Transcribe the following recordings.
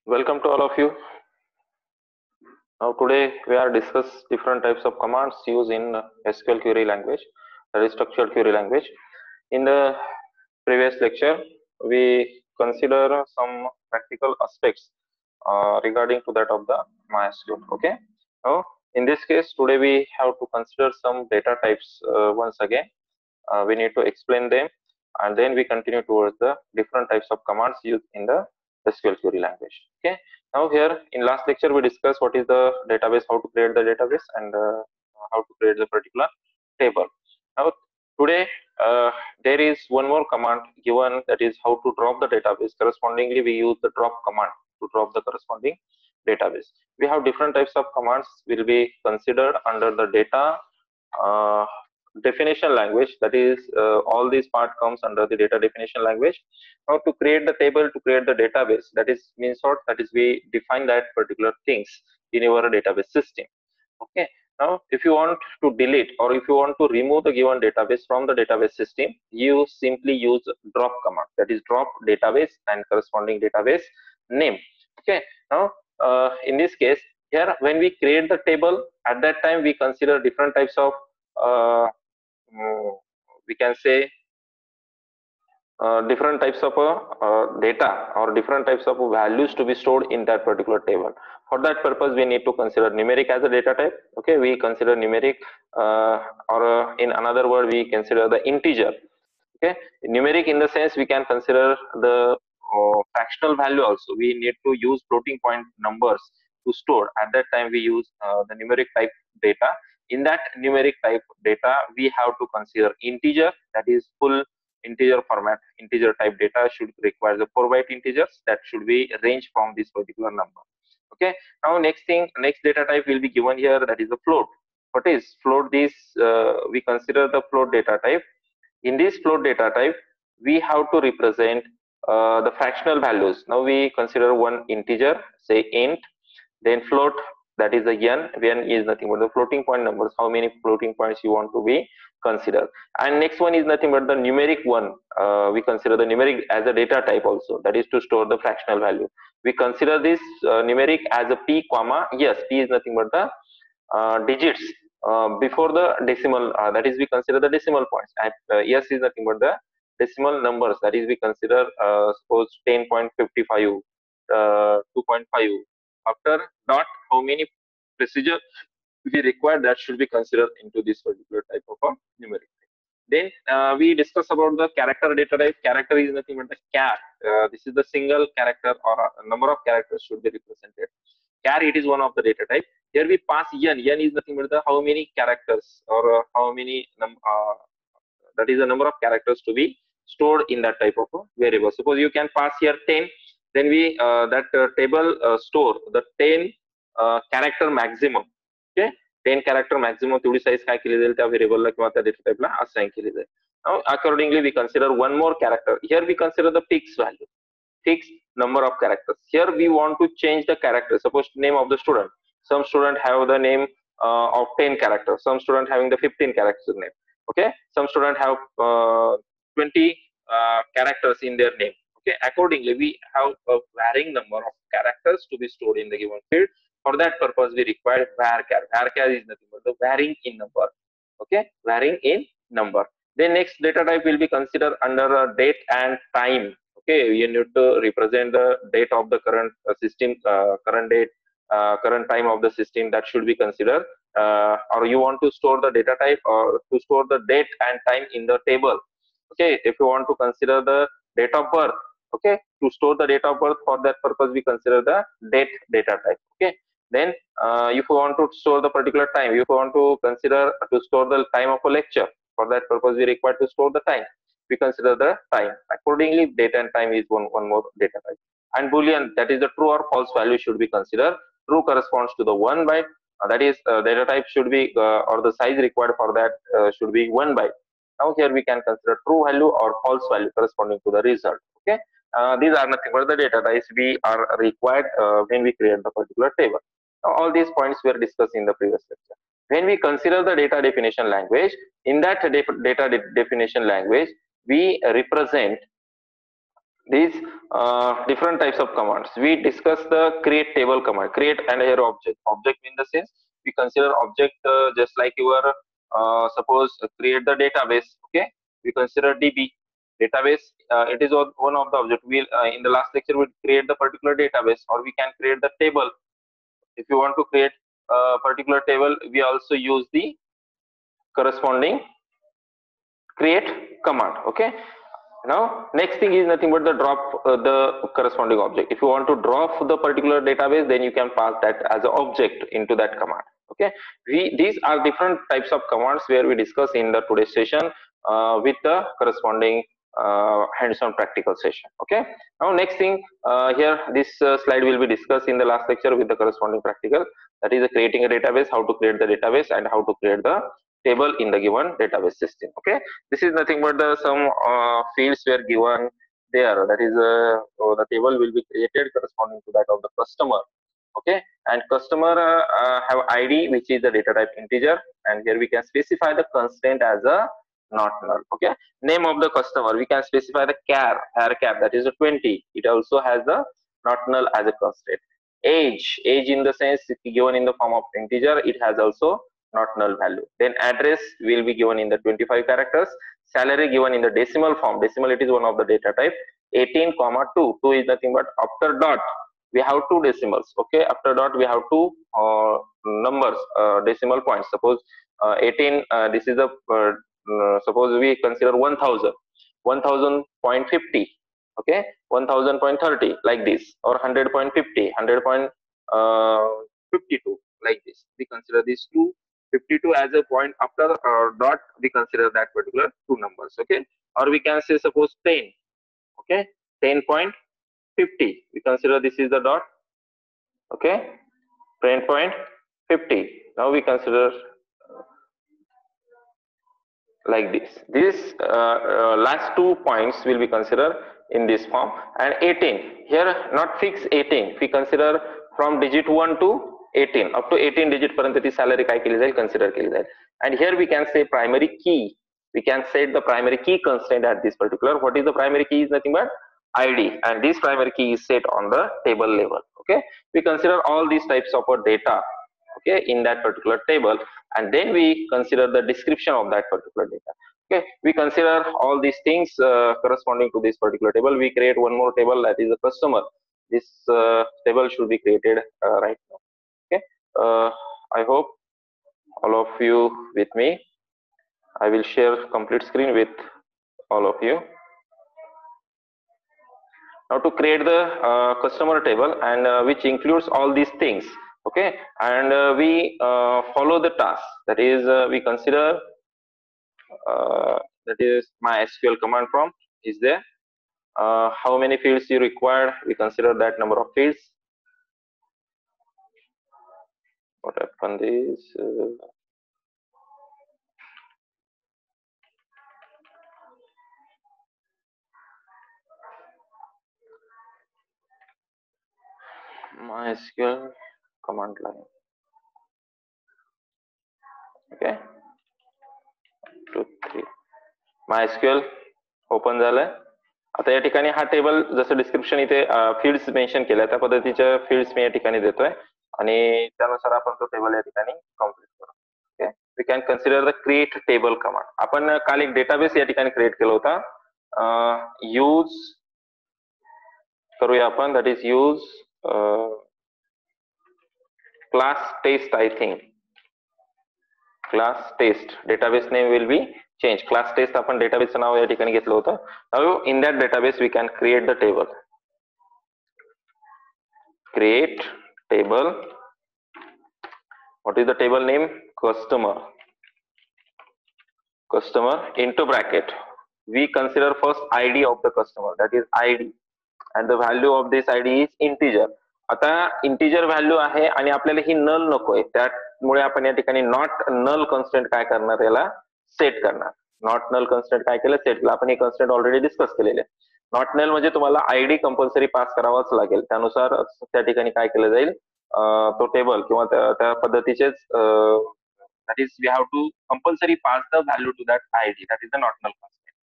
Welcome to all of you. Now today we are discuss different types of commands used in SQL query language, that is structured query language. In the previous lecture, we consider some practical aspects regarding to that of the MySQL. Okay. Now in this case, today we have to consider some data types once again. We need to explain them, and then we continue towards the different types of commands used in the SQL query language. Okay. Now here in last lecture we discussed what is the database, how to create the database, and how to create the particular table. Now today there is one more command given, that is how to drop the database. Correspondingly, we use the drop command to drop the corresponding database. We have different types of commands will be considered under the data uh, definition language, that is all this part comes under the data definition language. Now to create the table, to create the database, that is means what, that is we define that particular things in your database system. Okay. Now if you want to delete or if you want to remove the given database from the database system, you simply use drop command, that is drop database and corresponding database name. Okay. Now in this case, here when we create the table, at that time we consider different types of uh, we can say different types of data or different types of values to be stored in that particular table. For that purpose, we need to consider numeric as a data type. Okay, we consider numeric, or in another word, we consider the integer. Okay, numeric in the sense we can consider the fractional value also. We need to use floating point numbers to store. At that time, we use the numeric type data. In that numeric type data, we have to consider integer, that is full integer format. Integer type data should require the 4-byte integers that should be range from this particular number. Okay. Now next data type will be given here, that is the float. What is float? This we consider the float data type. In this float data type, we have to represent the fractional values. Now we consider one integer, say int, then float, that is the n. N is nothing but the floating point numbers, how many floating points you want to be considered. And next one is nothing but the numeric one. We consider the numeric as a data type also, that is to store the fractional value. We consider this numeric as a p comma, yes, p is nothing but the digits before the decimal, that is we consider the decimal points, and yes is nothing but the decimal numbers, that is we consider suppose 10.55, 2.5. After dot, how many procedure we require, that should be considered into this particular type of a numeric. Then we discuss about the character data type. Character is nothing but the char. This is the single character or a number of characters should be represented. Char, it is one of the data type. Here we pass n. N is nothing but the how many characters or how many that is the number of characters to be stored in that type of a variable. Suppose you can pass here 10, then we that table store the 10 character maximum. Okay, 10 character maximum तेवढी size काय केली जाईल त्या व्हेरिएबलला किंवा त्या data टाइपला assign केली जाईल. Now accordingly we consider one more character. Here we consider the fixed value, fixed number of characters. Here we want to change the character. Suppose name of the student. Some student have the name of 10 characters. Some student having the 15 characters name. Okay, some student have 20 characters in their name. Okay, accordingly we have a varying number of characters to be stored in the given field. For that purpose, we require varchar. Varchar is nothing but the varying in number. Okay, varying in number. Then next data type will be considered under date and time. Okay, you need to represent the date of the current system, current date, current time of the system, that should be considered. Or you want to store the data type or to store the date and time in the table. Okay, if you want to consider the date of birth, okay, to store the date of birth, for that purpose we consider the date data type. Okay, then if you want to store the particular time, if you want to consider to store the time of a lecture, for that purpose we require to store the time, we consider the time. Accordingly, date and time is one more data type. And boolean, that is the true or false value should be considered. True corresponds to the 1 byte, that is data type should be or the size required for that should be 1 byte. Now here we can consider true value or false value corresponding to the result. Okay, these are nothing but the data types we are required when we create the particular table. Now, all these points were discussed in the previous lecture. When we consider the data definition language, in that data definition language, we represent these different types of commands. We discuss the create table command, create and here object in the sense we consider object just like your suppose create the database. Okay, we consider DB database. It is one of the object. We in the last lecture we create the particular database, or we can create the table. If you want to create a particular table, we also use the corresponding create command. Okay, now next thing is nothing but the drop the corresponding object. If you want to drop the particular database, then you can pass that as an object into that command. Okay, these are different types of commands where we discuss in the today's session with the corresponding hands-on practical session. Okay, now next thing here this slide will be discussed in the last lecture with the corresponding practical, that is creating a database, how to create the database and how to create the table in the given database system. Okay, this is nothing but the some fields were given there, that is the table will be created corresponding to that of the customer. Okay, and customer have ID which is the data type integer, and here we can specify the constraint as a not null. Okay, name of the customer we can specify the char that is a 20, it also has the not null as a constraint. Age in the sense given in the form of integer, it has also not null value. Then address will be given in the 25 characters. Salary given in the decimal form. Decimal, it is one of the data type. 18 comma 2. 2 is nothing but after dot we have two decimals. Okay, after dot we have two numbers, decimal points. Suppose 18. This is the suppose we consider 1000. 1000.50. Okay, 1000.30 like this, or 100.50, 100.52 like this. We consider these two 52 as a point after dot, we consider that particular two numbers. Okay, or we can say suppose 10. Okay, 10.50, we consider this is the dot. Okay, 10.50, now we consider like this. This last 2 points will be considered in this form. And 18 here not fixed 18, we consider from digit 1 to 18 up to 18 digit पर्यंत ती salary काय केली जाईल, consider केली जाईल. And here we can say primary key, we can set the primary key constraint at this particular. What is the primary key is nothing but ID, and this primary key is set on the table level. Okay, we consider all these types of data, okay, in that particular table, and then we consider the description of that particular data. Okay, we consider all these things corresponding to this particular table. We create one more table, that is a customer. This table should be created right now. Okay, I hope all of you with me. I will share complete screen with all of you. Now to create the customer table, and which includes all these things. Okay, and we follow the task, that is we consider that is MySQL command prompt is there. How many fields you require, we consider that number of fields. What happened is MySQL command line. Okay, 2 3 MySQL open झालंय. आता या ठिकाणी हा table जसं description इथे fields mention केल्या त्या पद्धतीच्या फील्ड्स मी या ठिकाणी देतोय, आणि त्यानुसार आपण तो टेबल या ठिकाणी कम्प्लीट करू. Okay, we can consider the create table command. आपण काल एक डेटाबेस या ठिकाणी क्रिएट केला होता. यूज करूया आपण, that is use class test. I think class test database name will be change. Class test आपण डेटाबेसचं नाव या ठिकाणी घेतलं होतं. Now in that database we can create the table. Create table. What is the table name? Customer. Customer into bracket. We consider first ID of the customer, that is ID, and the value of this ID is integer. आता integer value आहे आणि आपल्याला ही नल नकोय, त्यामुळे आपण या ठिकाणी not null constant काय करणार, याला सेट करणार. नॉट नल कन्स्टंट काय केलं, सेट केलं. आपण हे कन्स्टंट ऑलरेडी डिस्कस केलेले. नॉट नल म्हणजे तुम्हाला आयडी कंपल्सरी पास करावाच लागेल, त्यानुसार त्या ठिकाणी काय केलं जाईल, तो टेबल किंवा त्या पद्धतीचेच that is we have to compulsory pass the value to that id, that is the not null constant.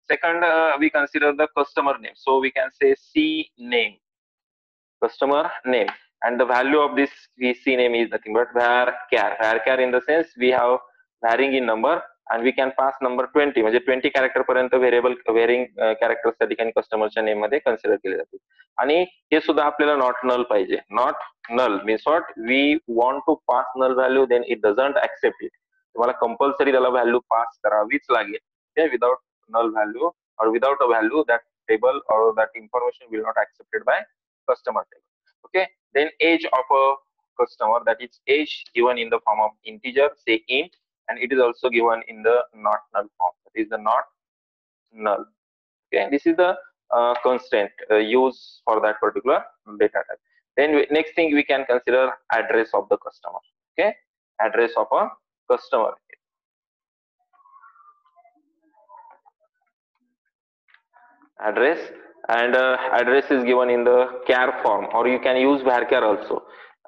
Second, we consider the customer name. So we can say C name, customer name, and the value of this C name is nothing but var char in the sense we have varying in number and we can pass number 20 म्हणजे 20 character पर्यंत variable varying characters त्या ठिकाणी कस्टमरच्या name मध्ये consider केले जातील. आणि हे सुद्धा आपल्याला नॉट नल पाहिजे. Not null means what, we want to pass null value then it doesn't accept it. तुम्हाला कंपल्सरी त्याला व्हॅल्यू पास करावीच लागेल. Without null value or without a value, that table or that information will not accepted by customer table. Okay, then age of a customer, that is age given in the form of integer, say int, and it is also given in the not null form, that is the not null. Okay, this is the constraint used for that particular data type. Then next thing we can consider address of the customer. Okay, address of a customer. Address, and address is given in the char form, or you can use varchar also,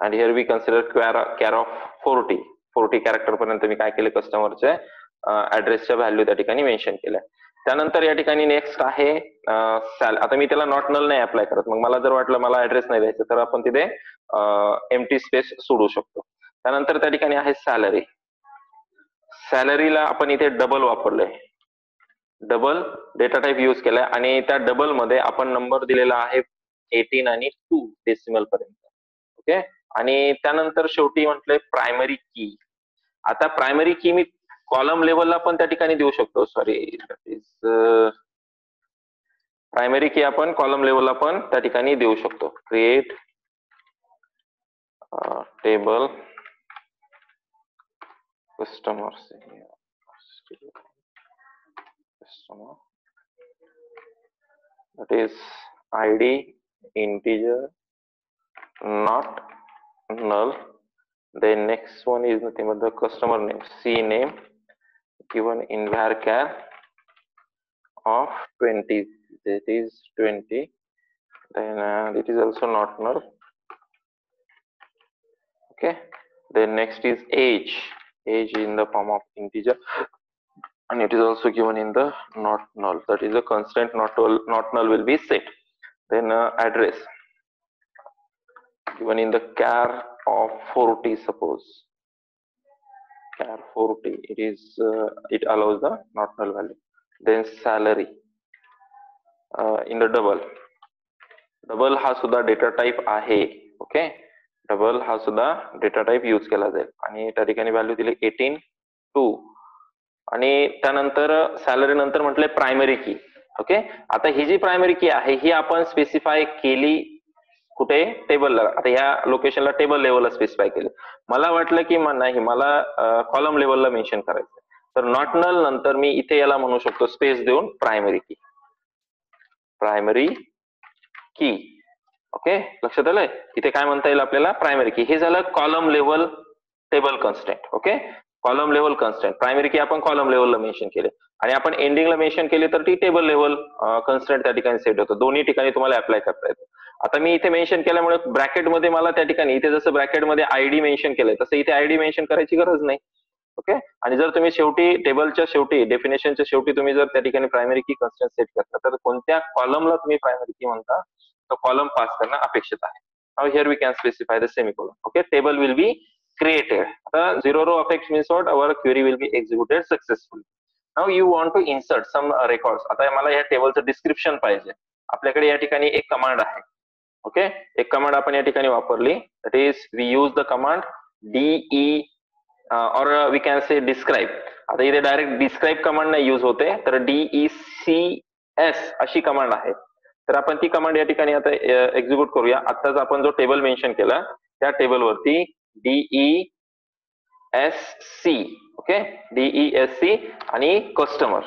and here we consider char of 40 character पर्यंत मी काय केले, कस्टमरचे ऍड्रेसच्या value त्या ठिकाणी mention केल्या. त्यानंतर या ठिकाणी next आहे आता मी त्याला नॉट नल नाही अप्लाय करत, मग मला जर वाटलं मला ऍड्रेस नाही द्यायचं तर आपण तिथे एम्प्टी स्पेस सोडू शकतो. त्यानंतर त्या ठिकाणी आहे सॅलरी. सॅलरीला आपण इथे डबल वापरलंय, डबल डेटा टाइप यूज केलाय आणि त्या डबल मध्ये आपण नंबर दिलेला आहे 18 आणि 2 डेसिमल पर्यंत. ओके, आणि त्यानंतर शेवटी म्हटलंय प्रायमरी की. आता प्रायमरी की मी कॉलम लेवलला पण त्या ठिकाणी देऊ शकतो, सॉरी दॅट इज प्रायमरी की आपण कॉलम लेवलला पण त्या ठिकाणी देऊ शकतो. Create table customer, that is id integer not null. Then next one is nothing but the customer name, C name given in varchar of 20, that is 20. Then it is also not null. Okay, then next is age in the form of integer, and it is also given in the not null, that is a constraint not null will be set. Then address given in the char of 40, suppose char 40, it is it allows the not null value. Then salary in the double हा सुद्धा data type आहे. Okay, double हा सुद्धा data type use केला जाईल आणि त्या ठिकाणी व्हॅल्यू दिली 18 2. आणि त्यानंतर सॅलरी नंतर म्हटलंय प्रायमरी की. ओके, आता ही जी प्रायमरी की आहे ही आपण स्पेसिफाय केली कुठे, टेबलला. आता ह्या लोकेशनला टेबल लेवलला स्पेसिफाय केलं. मला वाटलं की नाही, मला कॉलम लेवलला मेन्शन करायचं, तर नॉट नल नंतर मी इथे याला म्हणू शकतो स्पेस देऊन प्रायमरी की, प्रायमरी की. ओके, लक्षात आलंय, इथे काय म्हणता येईल आपल्याला, प्रायमरी की. हे झालं column level table constraint. Okay, column level constraint, primary की आपण कॉलम लेवलला मेन्शन केले आणि आपण एंडिंगला मेन्शन केले तर ती टेबल लेवल कन्स्ट्रेंट त्या ठिकाणी सेट होतं. दोन्ही ठिकाणी तुम्हाला अप्लाय करता येतं. आता मी इथे मेन्शन केल्यामुळे ब्रॅकेटमध्ये मला त्या ठिकाणी, इथे जसं ब्रॅकेटमध्ये आयडी मेन्शन केलंय तसं इथे आयडी मेन्शन करायची गरज नाही. ओके, आणि जर तुम्ही शेवटी टेबलच्या शेवटी, डेफिनेशनच्या शेवटी तुम्ही जर त्या ठिकाणी प्रायमरी की कन्स्ट्रेंट सेट करता तर कोणत्या कॉलमला तुम्ही प्रायमरी की म्हणता तो कॉलम पास करणं अपेक्षित आहे. Now here we can specify the semicolon. Okay, table will be created. Zero row affix means what, our query will be executed successfully. Now you want to insert some records. आता मला या टेबलचं description पाहिजे. आपल्याकडे या ठिकाणी एक command आहे. Okay, एक कमांड आपण या ठिकाणी वापरली, that is we use the command de or we can say describe. आता इथे डायरेक्ट डिस्क्राईब कमांड नाही यूज होते, तर decs अशी कमांड आहे. तर आपण ती कमांड या ठिकाणी आता एक्झिक्यूट करूया. आताच आपण जो टेबल मेन्शन केला त्या टेबलवरती DESC. ओके, DESC आणि कस्टमर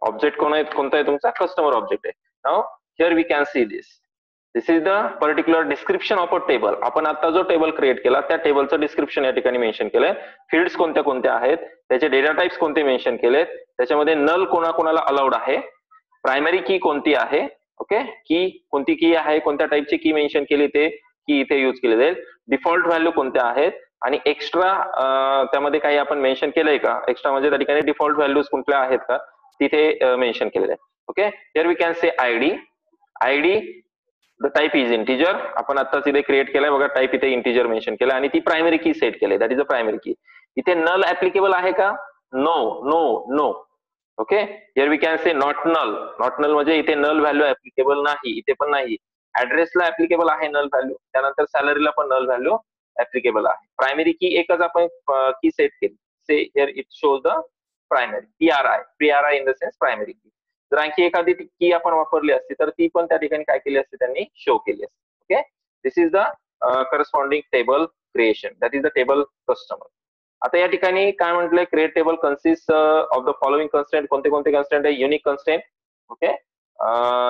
ऑब्जेक्ट कोणता आहे तुमचा, कस्टमर ऑब्जेक्ट आहे. Now here we can see this is the particular description of a table. आपण आता जो टेबल क्रिएट केला त्या टेबलचं डिस्क्रिप्शन या ठिकाणी मेन्शन केलंय. फील्ड्स कोणत्या कोणत्या आहेत, त्याचे डेटा टाइप्स कोणते मेन्शन केलेत, त्याच्यामध्ये नल कोणाकोणाला अलाउड आहे, प्रायमरी की कोणती आहे, ओके, की कोणती की आहे, कोणत्या टाइपची की मेन्शन केली ते की इथे यूज केले जाईल, डिफॉल्ट व्हॅल्यू कोणत्या आहेत, आणि एक्स्ट्रा त्यामध्ये काही आपण मेन्शन केलंय का, एक्स्ट्रा म्हणजे त्या ठिकाणी डिफॉल्ट व्हॅल्यूज कुठल्या आहेत का तिथे मेन्शन केलेलं आहे. Okay, here we can say ID the type is integer. आपण आताच इथे क्रिएट केलाय बघा, टाइप इथे इंटिजर मेन्शन केलं आणि ती प्रायमरी की सेट केली, दॅट इज अ प्रायमरी की. इथे नल ऍप्लिकेबल आहे का? No no no. Okay, here we can say not null. Not null म्हणजे इथे नल व्हॅल्यू ऍप्लिकेबल नाही, इथे पण नाही. ऍड्रेसला ऍप्लिकेबल आहे नल व्हॅल्यू, त्यानंतर सॅलरीला पण नल व्हॅल्यू ऍप्लिकेबल आहे. प्रायमरी की एकच आपण की सेट केली. से here it shows the primary PRI in the sense primary की. जर आणखी एखादी की आपण वापरली असती तर ती पण त्या ठिकाणी काय केली असते, त्यांनी शो केली असते. Okay, this is the corresponding table creation, that is the table customer. आता या ठिकाणी काय म्हटलंय, create table consist of the following constraint. कोणते कोणते कन्स्टेंट आहे? Unique constraint. Okay,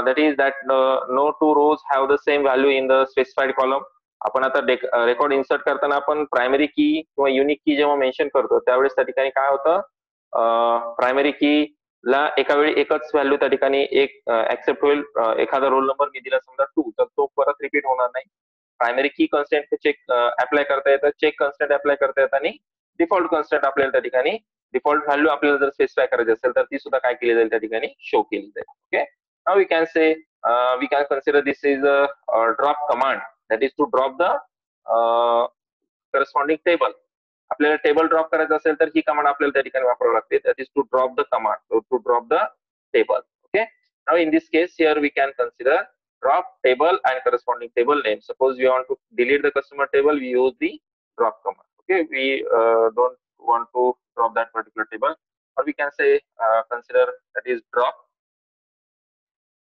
that is that no two rows have the same value in the specified column. आपण आता रेकॉर्ड इन्सर्ट करताना आपण प्रायमरी की किंवा युनिक की जेव्हा मेन्शन करतो त्यावेळेस त्या ठिकाणी काय होतं, प्रायमरी की ला एका वेळी एकच व्हॅल्यू त्या ठिकाणी एक ऍक्सेप्ट होईल. एखादा रोल नंबर मी दिला समजा 2, तर तो परत रिपीट होणार नाही. प्रायमरी की कन्स्टेंट चेक अप्लाय करता येतं, चेक कन्स्टेंट अप्लाय करता येतं आणि डिफॉल्ट कन्स्टेंट आपल्याला त्या ठिकाणी डिफॉल्ट व्हॅल्यू आपल्याला जर स्पेसिफाय करायची असेल तर ती सुद्धा काय केली जाईल, त्या ठिकाणी शो केली जाईल. Okay, now we can say we can consider this is a drop command, that is to drop the corresponding table. आपल्याला टेबल ड्रॉप करायचं असेल तर ही कमांड आपल्याला त्या ठिकाणी वापरावी लागते, that is to drop the command, to drop the table. Okay, now in this case here we can consider drop table and corresponding table name. Suppose we want to delete the customer table, we use the drop command. Okay, we don't want to drop that particular table, or we can say consider that is drop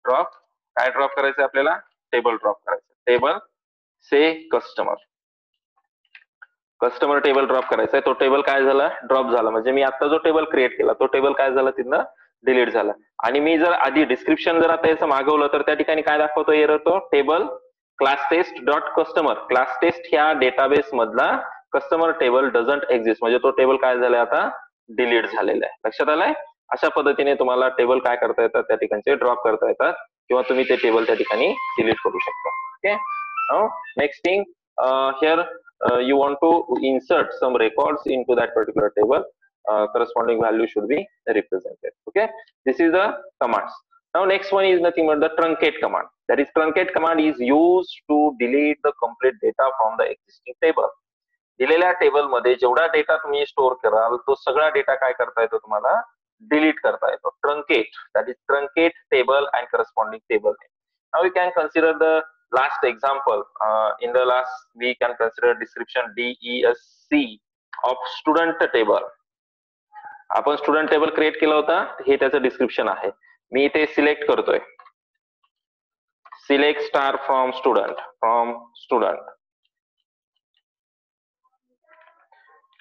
काय drop करायचं आपल्याला, table drop करायचं. Table से customer table drop करायचा आहे. तो table काय झाला, ड्रॉप झाला. म्हणजे मी आता जो टेबल क्रिएट केला तो टेबल काय झाला, तिथनं डिलीट झाला. आणि मी जर आधी डिस्क्रिप्शन जर आता याचं मागवलं तर त्या ठिकाणी काय दाखवतो एरर, तो table class test dot customer. Class test ह्या डेटाबेस मधला कस्टमर टेबल डझंट एक्झिस्ट, म्हणजे तो टेबल काय झालाय, आता डिलीट झालेला आहे. लक्षात आलंय? अशा पद्धतीने तुम्हाला टेबल काय करता येतात, त्या ठिकाणचे ड्रॉप करता येतात किंवा तुम्ही ते टेबल त्या ठिकाणी डिलीट करू शकता. Okay, next thing, here you want to insert some records into that particular table, corresponding value should be represented. Okay, this is the commands. Now next one is nothing but the truncate command. That is, truncate command is used to delete the complete data from the existing table. दिलेल्या table मध्ये जेवढा data तुम्ही store कराल तो सगळा data काय करता येतो, तुम्हाला डिलीट करता येतो. Truncate, that is truncate table and corresponding table. Now we can consider the last example. In the last we can consider description DESC of student table. आपण स्टुडंट टेबल क्रिएट केला होता, हे त्याचं डिस्क्रिप्शन आहे. मी इथे select करतोय, select star from student.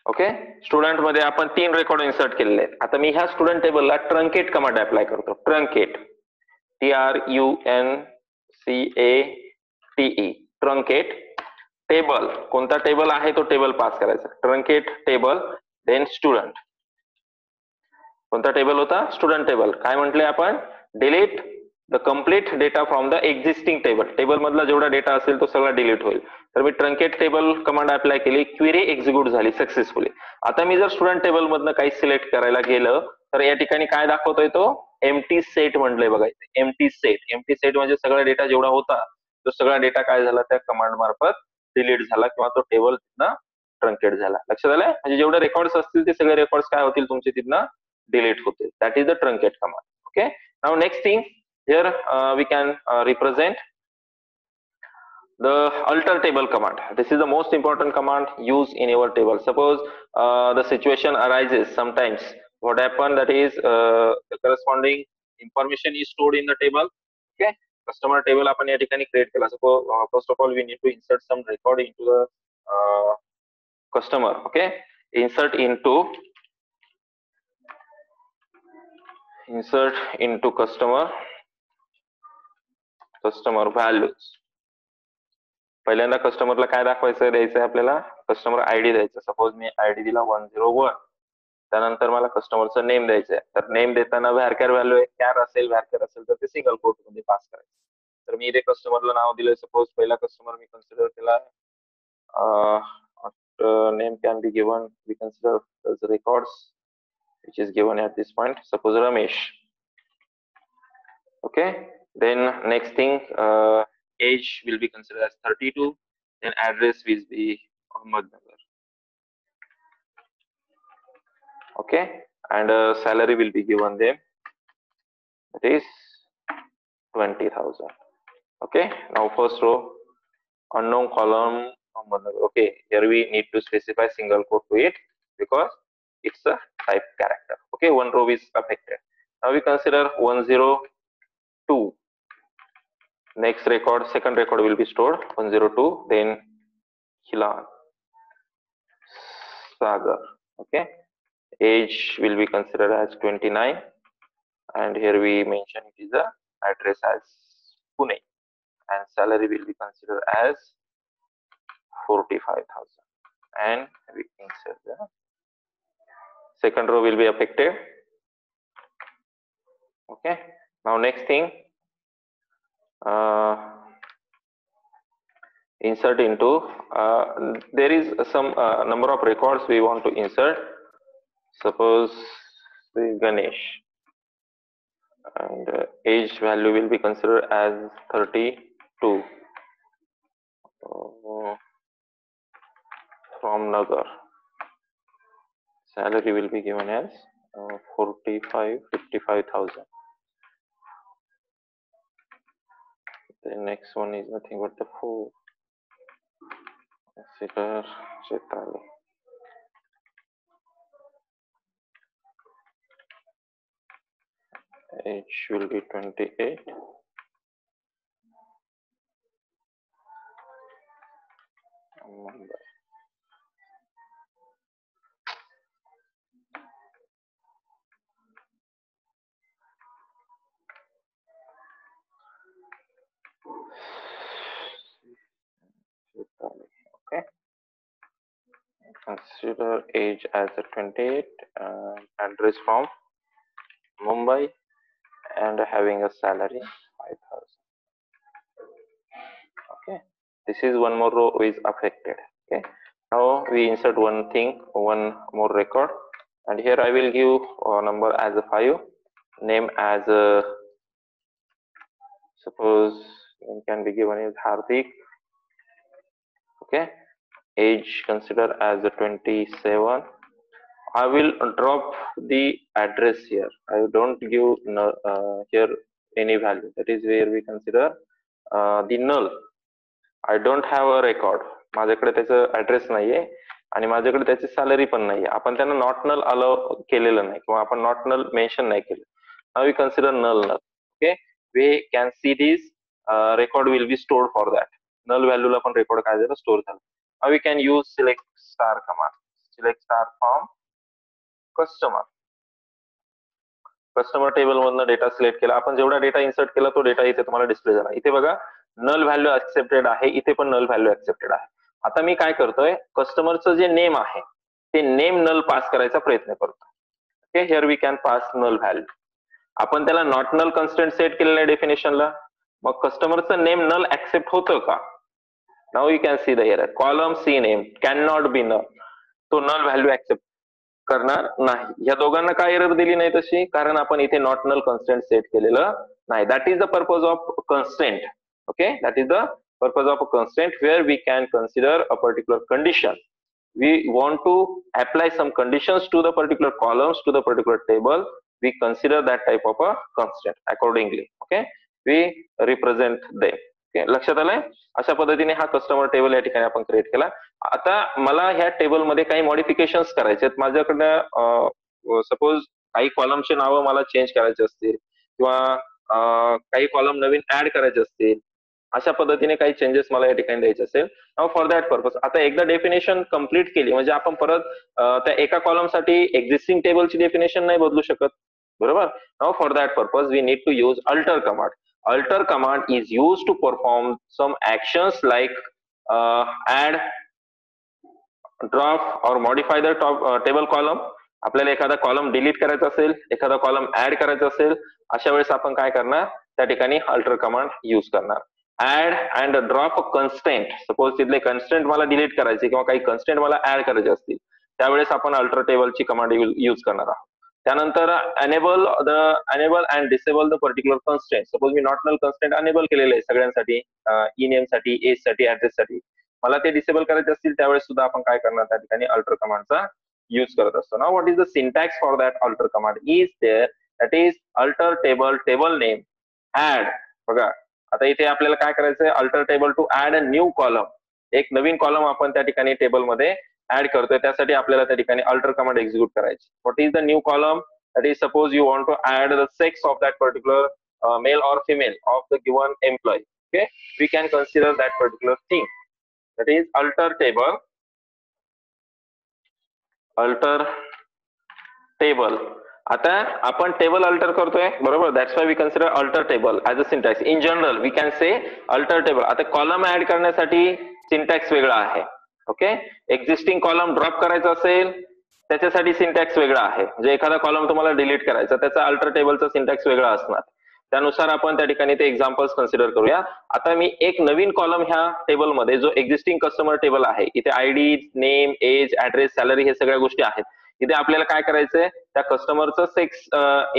Okay, student मध्ये आपण 3 record insert केलेले आहेत. आता मी ह्या स्टुडंट टेबलला ट्रंकेट कमांड अप्लाय करतो. Truncate, TRUNCATE, truncate table. कोणता टेबल आहे तो टेबल पास करायचा. Truncate table then student. कोणता टेबल होता, स्टुडंट टेबल. काय म्हटले आपण, delete the complete data from the existing table. Table मधला जेवढा डेटा असेल तो सगळा डिलीट होईल. तर मी ट्रंकेट टेबल कमांड अप्लाय केली, क्वेरी एक्झिक्यूट झाली सक्सेसफुली. आता मी जर स्टुडंट टेबल मधनं काही सिलेक्ट करायला गेलं तर या ठिकाणी काय दाखवतोय, तो एम्प्टी सेट म्हटलंय बघा. एम्प्टी सेट म्हणजे सगळा डेटा जेवढा होता तो सगळा डेटा काय झाला, त्या कमांड मार्फत डिलीट झाला किंवा तो टेबल तिथनं ट्रंकेट झाला. लक्षात आलंय? म्हणजे जेवढे रेकॉर्ड्स असतील ते सगळे रेकॉर्ड्स काय होतील, तुमचे तिथनं डिलीट होतील. That is the truncate command. Okay, now next thing, here we can represent the alter table command. This is the most important command used in your table. Suppose the situation arises sometimes, what happen, that is the corresponding information is stored in the table. Okay, customer table आपण या ठिकाणी create केला. Suppose first of all we need to insert some record into the customer. Okay, insert into customer values. पहिल्यांदा कस्टमरला काय दाखवायचं, द्यायचं आपल्याला कस्टमर आयडी द्यायचं. सपोज मी आयडी दिला 101. त्यानंतर मला कस्टमरचं नेम द्यायचंय. तर नेम देताना व्हॅरकॅर व्हॅल्यू आहे, व्हॅरकॅर असेल तर ते सिंगल कोट मध्ये पास करायचं. तर मी इथे कस्टमरला नाव दिलंय. सपोज पहिला कस्टमर मी कन्सिडर केला, name can be given, we consider records which is given at this point. Suppose Ramesh. Okay, then next thing, age will be considered as 32, then address will be Ahmednagar. Okay, and salary will be given them, that is 20,000. Okay, now first row, unknown column. Okay, here we need to specify single quote to it because it's a type character. Okay, one row is affected. Now we consider 102. Next record, second record will be stored 102. Then Hilan Sagar. Okay, age will be considered as 29, and here we mention it is the address as Pune, and salary will be considered as 45,000, and we insert the second row will be affected. Okay, now next thing, insert into, there is some number of records we want to insert. Suppose the Ganesh, and age value will be considered as 32, from Nagar. Salary will be given as 55,000. The next one is nothing but the 4. Consider Chetali. Age will be 28. Mumbai. Okay. Consider age as a 28, address from Mumbai, and having a salary 5,000. Okay, this is one more row is affected. Okay, now we insert one thing, one more record, and here I will give a number as a 5, name as a, suppose name can be given as Hardik. Okay, age consider as a 27. I will drop the address here. I don't give here any value. That is where we consider the null. I don't have a record. माझ्याकडे त्याचं address नाहीये आणि माझ्याकडे त्याची salary पण नाहीये. आपण त्यांना नॉट नल अलाउ केलेलं नाही किंवा आपण नॉट नल मेन्शन नाही केलं. Now we consider null null. Okay, we can see this record will be stored for that. Null व्हॅल्यूला पण रेकॉर्ड काय झालं, स्टोर झालं. Now we can use select star command. Select star from customer. Customer table मधनं data select केला. आपण जेवढा data insert केला तो डेटा इथे तुम्हाला डिस्प्ले झाला. इथे बघा नल व्हॅल्यू ऍक्सेप्टेड आहे, इथे पण नल व्हॅल्यू ऍक्सेप्टेड आहे. आता मी काय करतोय, कस्टमरचं जे नेम आहे ते नेम नल पास करायचा प्रयत्न करतो. Okay, here we can pass null value. आपण त्याला नॉट नल कन्स्टंट सेट केलेलं आहे डेफिनेशनला. मग कस्टमरचं नेम नल ऍक्सेप्ट होतं का? Now you can see the here column C name can not be null. तो नल व्हॅल्यू ऍक्सेप्ट करणार नाही. या दोघांना काय एरर दिली नाही तशी, कारण आपण इथे नॉट नल कन्स्टंट सेट केलेलं नाही. That is the purpose of constant. Okay, that is the purpose of a constraint where we can consider a particular condition. We want to apply some conditions to the particular columns, to the particular table. We consider that type of a constraint accordingly. Okay, we represent them. Okay, लक्षात आलंय? अशा पद्धतीने हा customer table या ठिकाणी आपण create केला. आता मला ह्या टेबल मध्ये काही मॉडिफिकेशन्स करायचे आहेत. माझ्याकडनं सपोज काही कॉलमचे नावं मला चेंज करायचे असतील किंवा काही कॉलम नवीन ऍड करायचे असतील, अशा पद्धतीने काही चेंजेस मला या ठिकाणी द्यायचे असेल. नाउ फॉर दॅट पर्पज, आता एकदा डेफिनेशन कम्प्लीट केली म्हणजे आपण परत त्या एका कॉलम साठी एक्झिस्टिंग टेबलची डेफिनेशन नाही बदलू शकत, बरोबर. Now for that purpose we need to use alter command. Alter command is use to perform some actions like add, drop और मॉडिफाय द टेबल कॉलम. आपल्याला एखादा कॉलम डिलीट करायचा असेल, एखादा कॉलम ऍड करायचा असेल, अशा वेळेस आपण काय करणार, त्या ठिकाणी अल्टर कमांड यूज करणार. Add and drop constraint, suppose तिथले कन्स्टेंट मला डिलीट करायचे किंवा काही कन्स्टेंट मला ऍड करायचे असतील, त्यावेळेस आपण अल्टर टेबलची कमांड यूज करणार आहोत. त्यानंतर enable and disable the particular constraint. Suppose मी नॉट नल कन्स्ट्रेंट अनेबल केलेले आहे सगळ्यांसाठी, ई साठी, एज साठी, ऍड्रेस साठी. मला ते डिसेबल करायचे असतील त्यावेळेस सुद्धा आपण काय करणार त्या ठिकाणी अल्टर कमांडचा यूज करत असतो. Now what is the syntax for that alter command is there, that is alter table, table name, add. बघा आता इथे आपल्याला काय करायचंय, alter table to add a new column, एक नवीन कॉलम आपण त्या ठिकाणी टेबल मध्ये ऍड करतोय, त्यासाठी आपल्याला त्या ठिकाणी अल्टर कमांड एक्झिक्यूट करायची. What is the new column, that is suppose you want to add the sex of that particular male or female of the given employee. Okay, we can consider that particular thing, that is alter table, alter table. आता आपण table alter करतोय बरोबर, that's why we consider alter table as a syntax. In general we can say alter table. आता column add करण्यासाठी syntax वेगळा आहे. Okay, existing column drop करायचा असेल त्याच्यासाठी सिंटॅक्स वेगळा आहे. म्हणजे एखादा कॉलम तुम्हाला डिलीट करायचा, त्याचा अल्टर टेबलचा सिंटॅक्स वेगळा असणार. त्यानुसार आपण त्या ठिकाणी ते एक्झाम्पल्स कन्सिडर करूया. आता मी एक नवीन कॉलम ह्या टेबलमध्ये, जो एक्झिस्टिंग कस्टमर टेबल आहे, इथे ID, name, age, address, salary हे सगळ्या गोष्टी आहेत. इथे आपल्याला काय करायचंय, त्या कस्टमरचं सेक्स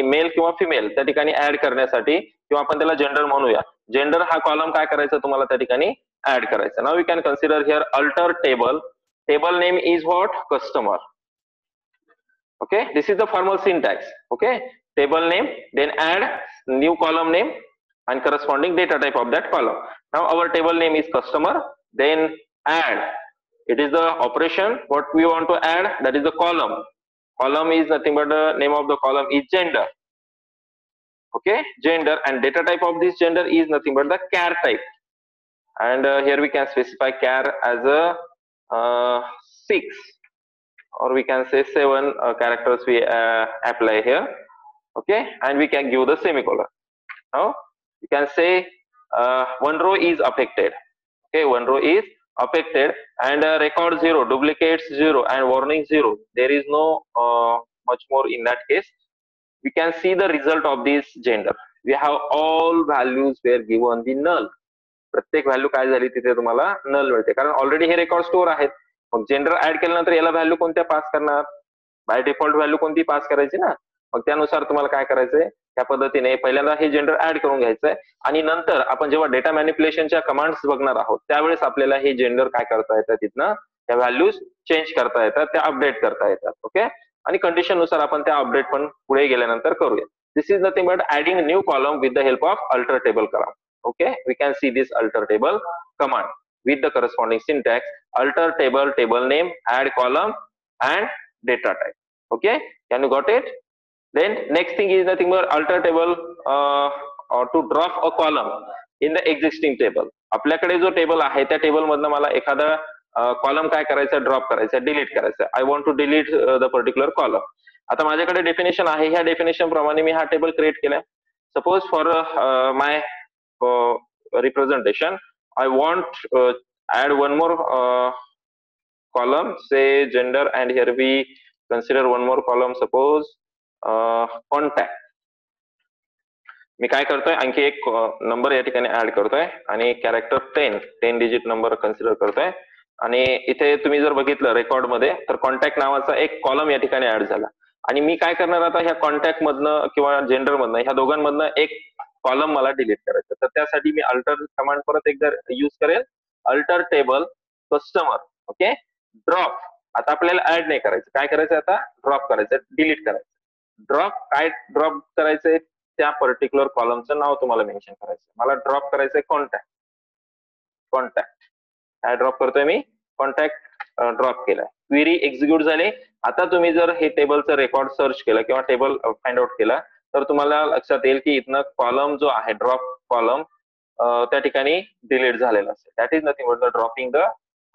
मेल किंवा फिमेल त्या ठिकाणी ऍड करण्यासाठी, किंवा आपण त्याला जेंडर म्हणूया, जेंडर हा कॉलम काय करायचा तुम्हाला त्या ठिकाणी ऍड करायचा. Now we can consider here alter table, table name is what, customer. Okay, this is the formal syntax. Okay, table name, then add new column name and corresponding data type of that column. Now our table name is customer, then add, it is the operation what we want to add, that is the column. Column is nothing but the name of the column is gender. Okay, gender, and data type of this gender is nothing but the char type, and here we can specify char as a 6, or we can say 7 characters we apply here. Okay, and we can give the semicolon. Now you can say one row is affected. Okay, one row is affected, and record 0, duplicates 0, and warning 0. There is no much more in that case. We can see the result of this gender. We have all values were given the null. प्रत्येक value काय झाली तिथे तुम्हाला नल मिळते, कारण already हे record store आहेत. मग gender add केल्यानंतर याला व्हॅल्यू कोणत्या पास करणार, बाय डिफॉल्ट व्हॅल्यू कोणती पास करायची ना. मग त्यानुसार तुम्हाला काय करायचंय, त्या पद्धतीने पहिल्यांदा हे जेंडर ऍड करून घ्यायचंय, आणि नंतर आपण जेव्हा डेटा मॅनिप्युलेशनच्या कमांड्स बघणार आहोत त्यावेळेस आपल्याला हे जेंडर काय करता येतात, तिथनं त्या व्हॅल्यूज चेंज करता येतात, त्या अपडेट करता येतात. ओके, आणि कंडिशन नुसार आपण त्या अपडेट पण पुढे गेल्यानंतर करूया. This is nothing but adding new column with the help of alter table column. Okay, we can see this alter table command with the corresponding syntax: alter table, table name, add column, and data type. Okay, can you got it? Then next thing is nothing but alter table or to drop a column in the existing table. आपल्याकडे जो table आहे त्या table मधनं मला एखादा column काय करायचं, drop करायचं, डिलीट करायचं. I want to delete the particular column. आता माझ्याकडे डेफिनेशन आहे, ह्या डेफिनेशन प्रमाणे मी हा टेबल क्रिएट केलाय. Suppose for my representation, I want add one more column, say gender, and here we consider one more column, suppose contact. मी काय करतोय, आणखी एक नंबर या ठिकाणी ऍड करतोय, आणि कॅरेक्टर 10 डिजिट नंबर कन्सिडर करतोय. आणि इथे तुम्ही जर बघितलं रेकॉर्ड मध्ये, तर कॉन्टॅक्ट नावाचा एक कॉलम या ठिकाणी ऍड झाला. आणि मी काय करणार आता, ह्या कॉन्टॅक्ट मधनं किंवा जेंडर मधनं, ह्या दोघांमधनं एक कॉलम मला डिलीट करायचं. तर त्यासाठी मी अल्टर कमांड परत एकदा यूज करेल, alter table customer. Okay, drop. आता आपल्याला ऍड नाही करायचं, काय करायचं आता, ड्रॉप करायचं, डिलीट करायचं. ड्रॉप काय ड्रॉप करायचंय, त्या पर्टिक्युलर कॉलमचं नाव तुम्हाला मेन्शन करायचं. मला ड्रॉप करायचंय कॉन्टॅक्ट. कॉन्टॅक्ट काय ड्रॉप करतोय मी, कॉन्टॅक्ट ड्रॉप केलाय. क्वेरी एक्झिक्यूट झाली. आता तुम्ही जर हे टेबलचं रेकॉर्ड सर्च केलं किंवा टेबल फाइंड आउट केला, तर तुम्हाला लक्षात येईल की इथनं कॉलम जो आहे, ड्रॉप कॉलम, त्या ठिकाणी डिलीट झालेला असेल. That is nothing but the dropping the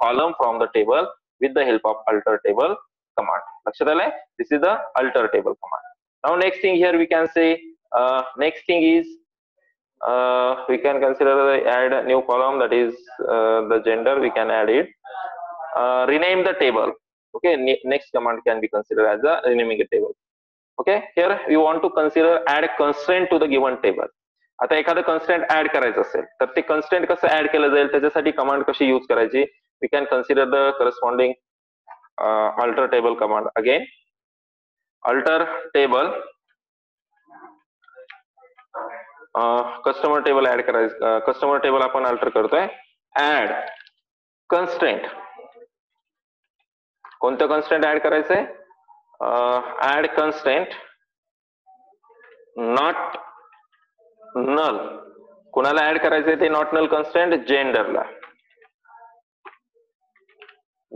column from the table with the help of alter table command. लक्षात आलंय, this is the alter table command. Now next thing here we can say, next thing is we can consider the add new column, that is the gender, we can add it. Rename the table. Okay, next command can be considered as a renaming a table. Okay, here we want to consider add constraint to the given table. आता एखादं constraint add करायचं असेल तर ते constraint कसं add केलं जाईल, त्याच्यासाठी कमांड कशी यूज करायची. We can consider the corresponding alter table command. Again alter table, customer table add करायचं, कस्टमर टेबल आपण अल्टर करतोय. ऍड कन्स्ट्रेंट, कोणतं कन्स्ट्रेंट ऍड करायचंय? Add constraint not null. कुणाला ऍड करायचंय ते नॉट नल कन्स्ट्रेंट? जेंडरला.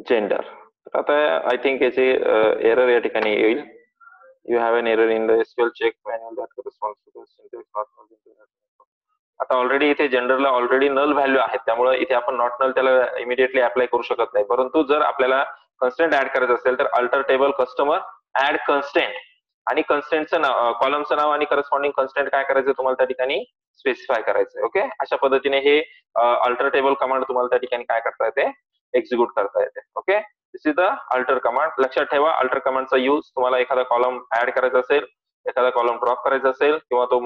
जेंडर. आता आय थिंक याची एरर या ठिकाणी येईल. You have an error in the SQL check panel that corresponds to the syntax not null. आता ऑलरेडी इथे जनरलला ऑलरेडी नल व्हॅल्यू आहेत, त्यामुळे इथे आपण नॉट नल त्याला इमिडिएटली अप्लाय करू शकत नाही. परंतु जर आपल्याला कन्स्टेंट ऍड करायचं असेल तर alter table customer add constraint आणि कन्स्टेंटचं नाव, कॉलमचं नाव आणि करस्पॉन्डिंग कन्स्टेंट काय करायचं तुम्हाला त्या ठिकाणी स्पेसिफाय करायचं. ओके, अशा पद्धतीने हे अल्टर टेबल कमांड तुम्हाला त्या ठिकाणी काय करता येते? एक्झिक्यूट करता येते. Okay, this is the alter command. लक्षात ठेवा, अल्टर कमांडचा यूज तुम्हाला एखादा कॉलम ऍड करायचा असेल, एखादा कॉलम ड्रॉप करायचा असेल, किंवा तो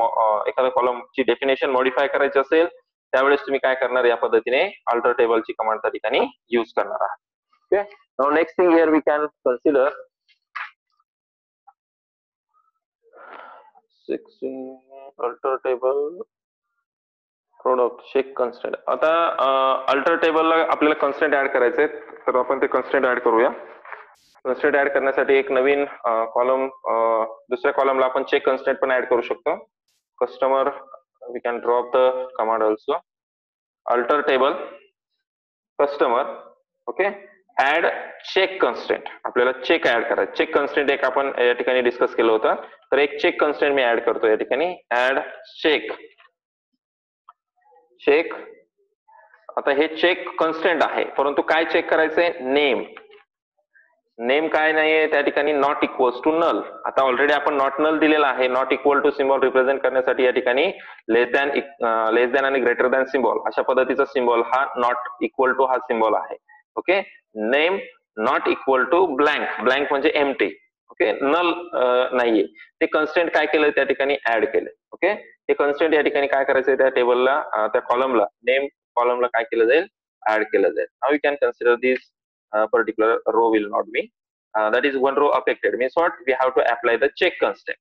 एखादा कॉलमची डेफिनेशन मॉडिफाय करायची असेल, त्यावेळेस तुम्ही काय करणार? या पद्धतीने अल्टर टेबलची कमांड त्या ठिकाणी यूज करणार आहात. Okay, now next thing here we can consider alter table product check constraint. आता अल्टर टेबलला आपल्याला कन्स्टेंट ऍड करायचे, तर आपण ते कन्स्टेंट ऍड करूया. कन्स्टेंट ऍड करण्यासाठी एक नवीन कॉलम, दुसऱ्या कॉलमला आपण चेक कन्स्टेंट पण ऍड करू शकतो. Customer, we can drop the command also. Alter table customer, okay, add check constraint. आपल्याला चेक ऍड करायचं. चेक कन्स्टेंट एक आपण या ठिकाणी डिस्कस केलं होतं, तर एक चेक कन्स्टेंट मी ऍड करतो या ठिकाणी. Add check. चेक. आता हे चेक कन्स्टेंट आहे, परंतु काय चेक करायचंय? नेम. नेम काय नाहीये त्या ठिकाणी? Not equals to null. आता ऑलरेडी आपण नॉट नल दिलेला आहे. Not equal to symbol represent करण्यासाठी या ठिकाणी लेस दॅन आणि ग्रेटर दॅन सिम्बॉल अशा पद्धतीचा सिम्बॉल हा नॉट इक्वल टू हा सिम्बॉल आहे. Okay, name not equal to blank. Blank म्हणजे एम्प्टी. ओके, नल नाहीये. ते कन्स्टेंट काय केलं? त्या ठिकाणी ऍड केलं. ओके, हे कन्स्टेंट या ठिकाणी काय करायचंय? त्या टेबलला, त्या कॉलमला, नेम कॉलमला काय केलं जाईल? ऍड केलं जाईल. Now we can consider this particular row will not be, that is one row affected, means what? We have to apply the check constant.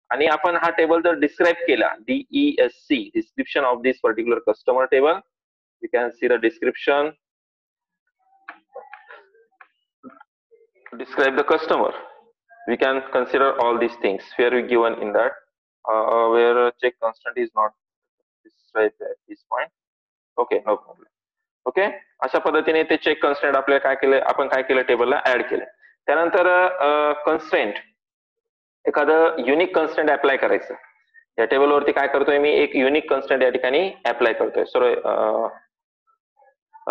आणि आपण हा टेबल जर डिस्क्राइब केला, DESC, description of this particular customer table, you can see the description. Describe the customer. We can consider all these things where we given in that, where check constant is not described at this point. Okay, no problem. Okay, अशा पद्धतीने ते check constraint आपल्याला काय केलं? आपण काय केलं? टेबलला add केलं. त्यानंतर कन्स्टेंट, एखादं युनिक कन्स्टेंट अप्लाय करायचं. या टेबलवरती काय करतोय मी? एक युनिक कन्स्टेंट या ठिकाणी अप्लाय करतोय. So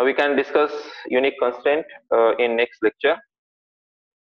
we can discuss unique constraint in next lecture.